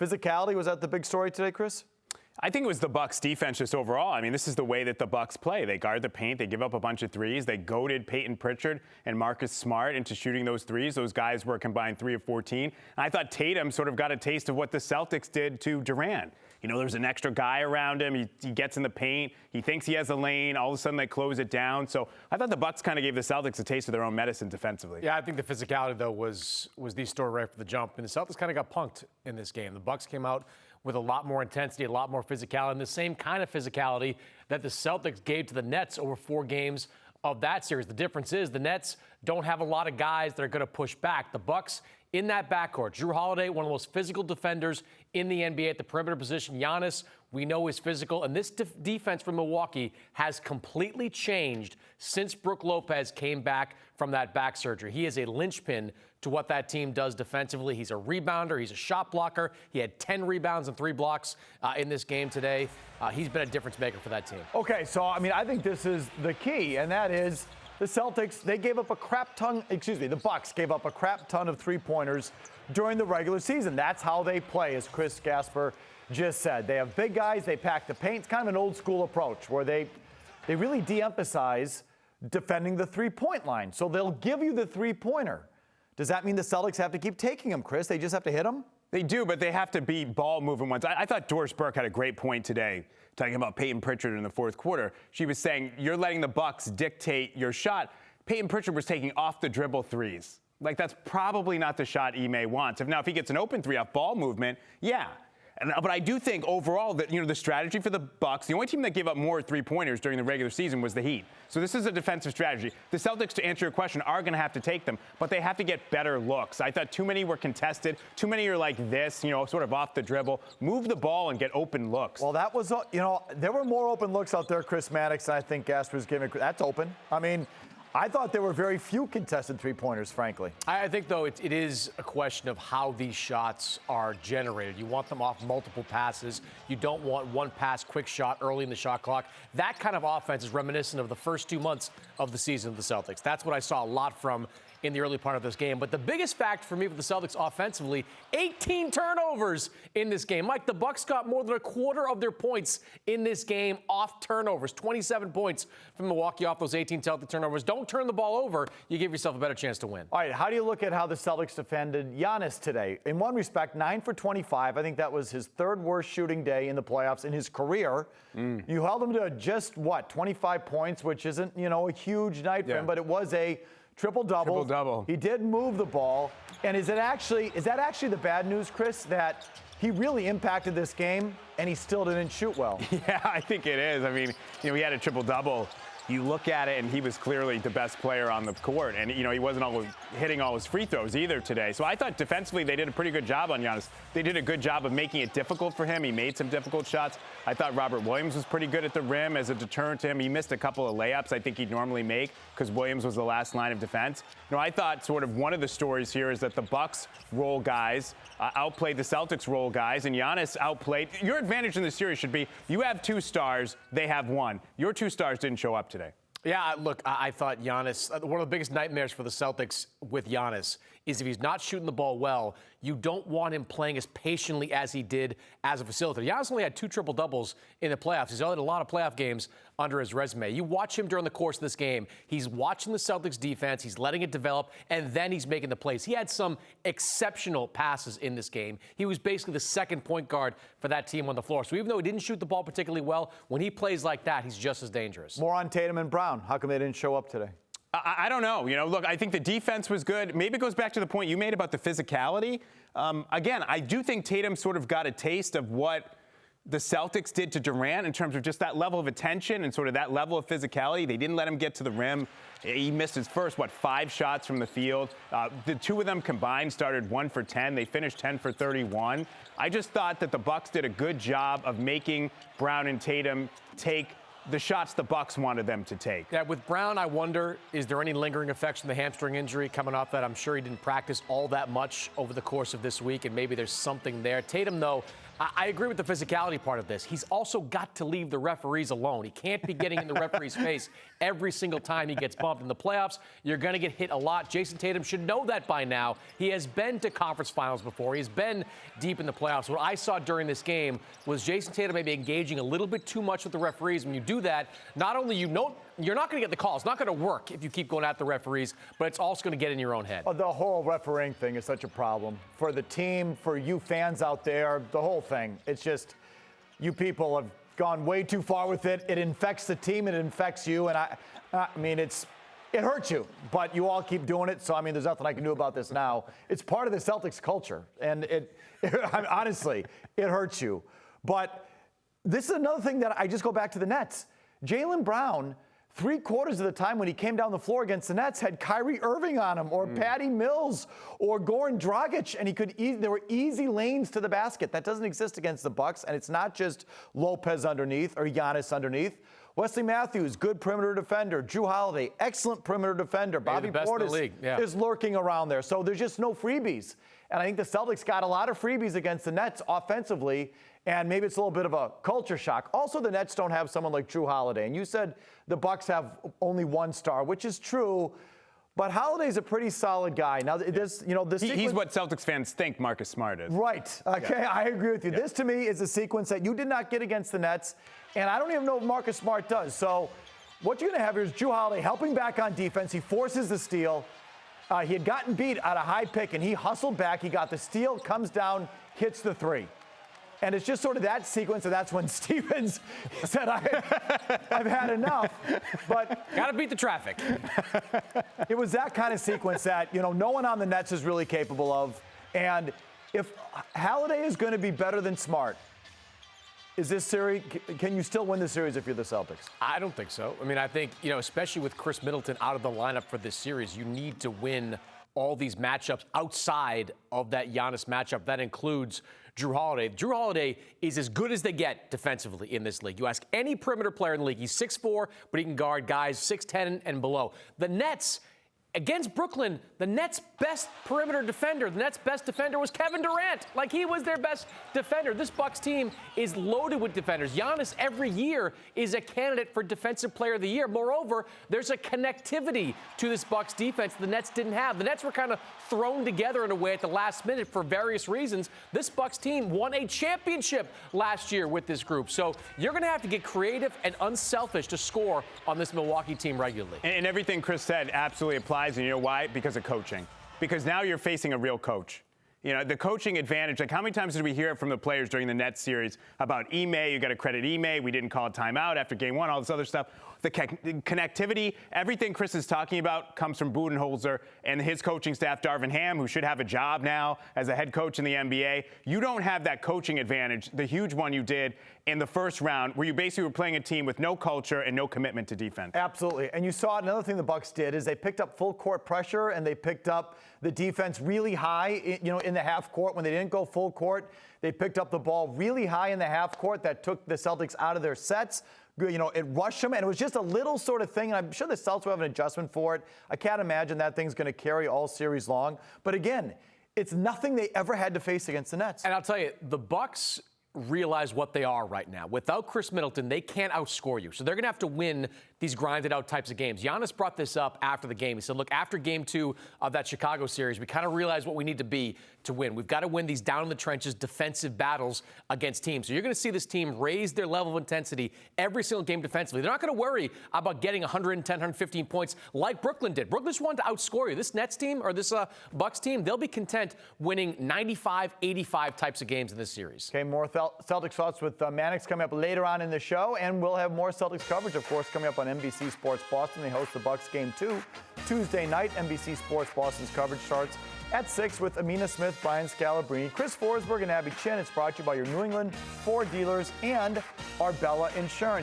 Physicality, was that the big story today, Chris? I think it was the Bucks defense just overall. I mean, this is the way that the Bucks play. They guard the paint. They give up a bunch of threes. They goaded Peyton Pritchard and Marcus Smart into shooting those threes. Those guys were combined 3 of 14. And I thought Tatum sort of got a taste of what the Celtics did to Durant. You know, there's an extra guy around him. He gets in the paint. He thinks he has a lane. All of a sudden, they close it down. So I thought the Bucks kind of gave the Celtics a taste of their own medicine defensively. Yeah, I think the physicality, though, was the story right from the jump. And the Celtics kind of got punked in this game. The Bucks came out with a lot more intensity, a lot more physicality, and the same kind of physicality that the Celtics gave to the Nets over 4 games of that series. The difference is the Nets don't have a lot of guys that are going to push back. The Bucks in that backcourt, Jrue Holiday, one of the most physical defenders in the NBA at the perimeter position. Giannis, we know, is physical. And this defense from Milwaukee has completely changed since Brook Lopez came back from that back surgery. He is a linchpin to what that team does defensively. He's a rebounder. He's a shot blocker. He had 10 rebounds and 3 blocks in this game today. He's been a difference maker for that team. Okay, so, I mean, I think this is the key, and that is the Celtics, they gave up the Bucks gave up a crap ton of three-pointers during the regular season. That's how they play, as Chris Gasper just said. They have big guys. They pack the paint. It's kind of an old-school approach where they really de-emphasize defending the three-point line. So they'll give you the three-pointer. Does that mean the Celtics have to keep taking them, Chris? They just have to hit them? They do, but they have to be ball-moving ones. I thought Doris Burke had a great point today, talking about Peyton Pritchard in the fourth quarter. She was saying, you're letting the Bucks dictate your shot. Peyton Pritchard was taking off-the-dribble threes. Like, that's probably not the shot Ime wants. If he gets an open three off ball movement, yeah. But I do think overall that, the strategy for the Bucks, the only team that gave up more three-pointers during the regular season was the Heat. So this is a defensive strategy. The Celtics, to answer your question, are going to have to take them, but they have to get better looks. I thought too many were contested. Too many are like this, sort of off the dribble. Move the ball and get open looks. Well, that was, there were more open looks out there, Chris Mannix, and I think Gasper's giving it. That's open. I mean, I thought there were very few contested three-pointers, frankly. I think, though, it is a question of how these shots are generated. You want them off multiple passes. You don't want one pass, quick shot early in the shot clock. That kind of offense is reminiscent of the first 2 months of the season of the Celtics. That's what I saw a lot from in the early part of this game. But the biggest fact for me for the Celtics offensively, 18 turnovers in this game. Mike, the Bucks got more than a quarter of their points in this game off turnovers. 27 points from Milwaukee off those 18 Celtic turnovers. Don't turn the ball over. You give yourself a better chance to win. All right, how do you look at how the Celtics defended Giannis today? In one respect, 9 for 25. I think that was his 3rd worst shooting day in the playoffs in his career. You held him to just, 25 points, which isn't, a huge night for him, but it was a triple-double. Triple-double. He did move the ball. And is that actually the bad news, Chris, that he really impacted this game and he still didn't shoot well? Yeah, I think it is. I mean, he had a triple-double. You look at it, and he was clearly the best player on the court. And, he wasn't always hitting all his free throws either today. So I thought defensively they did a pretty good job on Giannis. They did a good job of making it difficult for him. He made some difficult shots. I thought Robert Williams was pretty good at the rim as a deterrent to him. He missed a couple of layups I think he'd normally make because Williams was the last line of defense. I thought sort of one of the stories here is that the Bucks role guys outplayed the Celtics role guys, and Giannis outplayed. Your advantage in the series should be you have 2 stars, they have 1. Your 2 stars didn't show up today. Yeah, look, I thought Giannis, one of the biggest nightmares for the Celtics with Giannis is if he's not shooting the ball well, you don't want him playing as patiently as he did as a facilitator. Giannis only had 2 triple-doubles in the playoffs. He's had a lot of playoff games under his resume. You watch him during the course of this game. He's watching the Celtics defense. He's letting it develop, and then he's making the plays. He had some exceptional passes in this game. He was basically the second point guard for that team on the floor. So even though he didn't shoot the ball particularly well, when he plays like that, he's just as dangerous. More on Tatum and Brown. How come they didn't show up today? I don't know. Look, I think the defense was good. Maybe it goes back to the point you made about the physicality. Again, I do think Tatum sort of got a taste of what the Celtics did to Durant in terms of just that level of attention and sort of that level of physicality. They didn't let him get to the rim. He missed his first, 5 shots from the field. The 2 of them combined started 1 for 10. They finished 10 for 31. I just thought that the Bucks did a good job of making Brown and Tatum take the shots the Bucks wanted them to take. Yeah, with Brown, I wonder, is there any lingering effects from the hamstring injury coming off that? I'm sure he didn't practice all that much over the course of this week, and maybe there's something there. Tatum, though, I agree with the physicality part of this. He's also got to leave the referees alone. He can't be getting in the referee's face every single time he gets bumped. In the playoffs, you're going to get hit a lot. Jayson Tatum should know that by now. He has been to conference finals before. He's been deep in the playoffs. What I saw during this game was Jayson Tatum maybe engaging a little bit too much with the referees. When you do that, not only you're not going to get the call. It's not going to work if you keep going at the referees, but it's also going to get in your own head. The whole refereeing thing is such a problem for the team, for you fans out there, the whole thing. It's just, you people have gone way too far with it. It infects the team, it infects you, and I mean, it hurts you, but you all keep doing it, so I mean, there's nothing I can do about this now. It's part of the Celtics culture, and honestly, it hurts you. But this is another thing that I just go back to the Nets. Jaylen Brown, 3/4 of the time when he came down the floor against the Nets, had Kyrie Irving on him, or Patty Mills, or Goran Dragic, and there were easy lanes to the basket. That doesn't exist against the Bucks, and it's not just Lopez underneath or Giannis underneath. Wesley Matthews, good perimeter defender. Jrue Holiday, excellent perimeter defender. Bobby Portis is lurking around there. So there's just no freebies. And I think the Celtics got a lot of freebies against the Nets offensively, and maybe it's a little bit of a culture shock. Also, the Nets don't have someone like Jrue Holiday. And you said the Bucks have only one star, which is true. But Holiday's a pretty solid guy. Now, this, he's what Celtics fans think Marcus Smart is. Right. Okay, yeah. I agree with you. Yeah. This, to me, is a sequence that you did not get against the Nets, and I don't even know if Marcus Smart does. So what you're going to have here is Jrue Holiday helping back on defense. He forces the steal. He had gotten beat at a high pick, and he hustled back. He got the steal, comes down, hits the three. And it's just sort of that sequence, and that's when Stevens said, I've had enough. But got to beat the traffic. It was that kind of sequence that, no one on the Nets is really capable of. And if Holiday is going to be better than Smart, is this series, can you still win the series if you're the Celtics? I don't think so. I mean, I think, especially with Chris Middleton out of the lineup for this series, you need to win all these matchups outside of that Giannis matchup. That includes Jrue Holiday. Jrue Holiday is as good as they get defensively in this league. You ask any perimeter player in the league, he's 6'4", but he can guard guys 6'10" and below. The Nets, against Brooklyn, the Nets' best perimeter defender, the Nets' best defender was Kevin Durant. Like, he was their best defender. This Bucks team is loaded with defenders. Giannis every year is a candidate for Defensive Player of the Year. Moreover, there's a connectivity to this Bucks defense the Nets didn't have. The Nets were kind of thrown together in a way at the last minute for various reasons. This Bucks team won a championship last year with this group. So you're going to have to get creative and unselfish to score on this Milwaukee team regularly. And everything Chris said absolutely applies. And you know why? Because of coaching. Because now you're facing a real coach. The coaching advantage, like how many times did we hear it from the players during the Nets series about Ime? You got to credit Ime. We didn't call a timeout after game one, all this other stuff. The connectivity, everything Chris is talking about comes from Budenholzer and his coaching staff, Darvin Ham, who should have a job now as a head coach in the NBA. You don't have that coaching advantage, the huge one you did in the first round, where you basically were playing a team with no culture and no commitment to defense. Absolutely. And you saw another thing the Bucks did is they picked up full court pressure, and they picked up the defense really high, in the half court. When they didn't go full court, they picked up the ball really high in the half court. That took the Celtics out of their sets. It rushed them, and it was just a little sort of thing, and I'm sure the Celtics will have an adjustment for it. I can't imagine that thing's going to carry all series long. But again, it's nothing they ever had to face against the Nets. And I'll tell you, the Bucks realize what they are right now. Without Chris Middleton, they can't outscore you. So they're going to have to win these grinded out types of games. Giannis brought this up after the game. He said, look, after game 2 of that Chicago series, we kind of realized what we need to be to win. We've got to win these down in the trenches defensive battles against teams. So you're going to see this team raise their level of intensity every single game defensively. They're not going to worry about getting 110, 115 points like Brooklyn did. Brooklyn just wanted to outscore you. This Nets team or this Bucks team, they'll be content winning 95, 85 types of games in this series. Okay, more Celtics thoughts with Mannix coming up later on in the show, and we'll have more Celtics coverage, of course, coming up on NBC Sports Boston. They host the Bucks Game 2 Tuesday night. NBC Sports Boston's coverage starts at 6 with Amina Smith, Brian Scalabrine, Chris Forsberg, and Abby Chin. It's brought to you by your New England Ford dealers and Arbella Insurance.